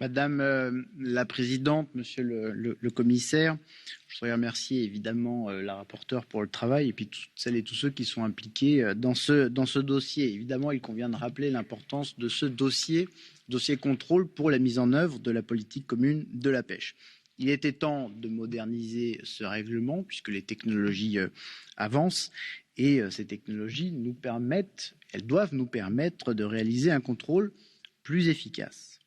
Madame la Présidente, Monsieur le Commissaire, je voudrais remercier évidemment la rapporteure pour le travail et puis toutes celles et tous ceux qui sont impliqués dans ce dossier. Évidemment, il convient de rappeler l'importance de ce dossier contrôle pour la mise en œuvre de la politique commune de la pêche. Il était temps de moderniser ce règlement puisque les technologies avancent et ces technologies doivent nous permettre de réaliser un contrôle plus efficace.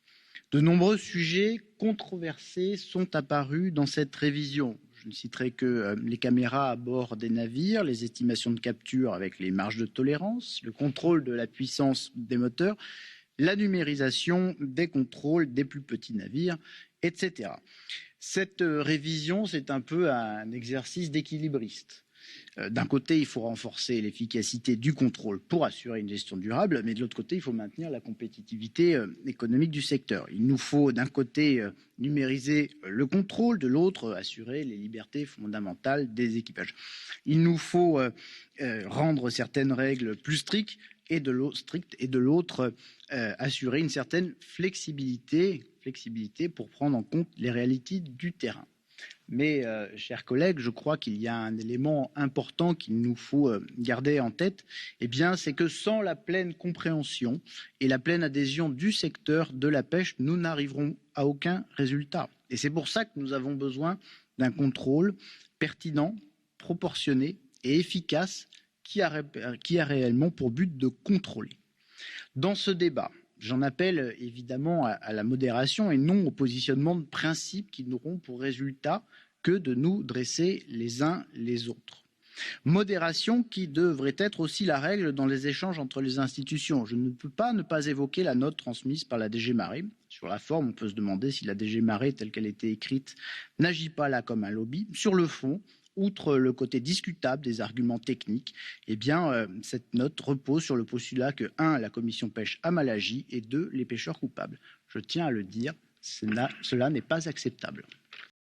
De nombreux sujets controversés sont apparus dans cette révision. Je ne citerai que les caméras à bord des navires, les estimations de capture avec les marges de tolérance, le contrôle de la puissance des moteurs, la numérisation des contrôles des plus petits navires, etc. Cette révision, c'est un peu un exercice d'équilibriste. D'un côté, il faut renforcer l'efficacité du contrôle pour assurer une gestion durable, mais de l'autre côté, il faut maintenir la compétitivité économique du secteur. Il nous faut d'un côté numériser le contrôle, de l'autre assurer les libertés fondamentales des équipages. Il nous faut rendre certaines règles plus strictes et de l'autre assurer une certaine flexibilité pour prendre en compte les réalités du terrain. Mais, chers collègues, je crois qu'il y a un élément important qu'il nous faut garder en tête, c'est que sans la pleine compréhension et la pleine adhésion du secteur de la pêche, nous n'arriverons à aucun résultat. Et c'est pour ça que nous avons besoin d'un contrôle pertinent, proportionné et efficace qui a réellement pour but de contrôler. Dans ce débat, j'en appelle évidemment à la modération et non au positionnement de principes qui n'auront pour résultat que de nous dresser les uns les autres. Modération qui devrait être aussi la règle dans les échanges entre les institutions. Je ne peux pas ne pas évoquer la note transmise par la DG Marée. Sur la forme, on peut se demander si la DG Marée, telle qu'elle a été écrite, n'agit pas là comme un lobby. Sur le fond, outre le côté discutable des arguments techniques, cette note repose sur le postulat que 1. La commission pêche a mal agi et 2. Les pêcheurs coupables. Je tiens à le dire, cela n'est pas acceptable.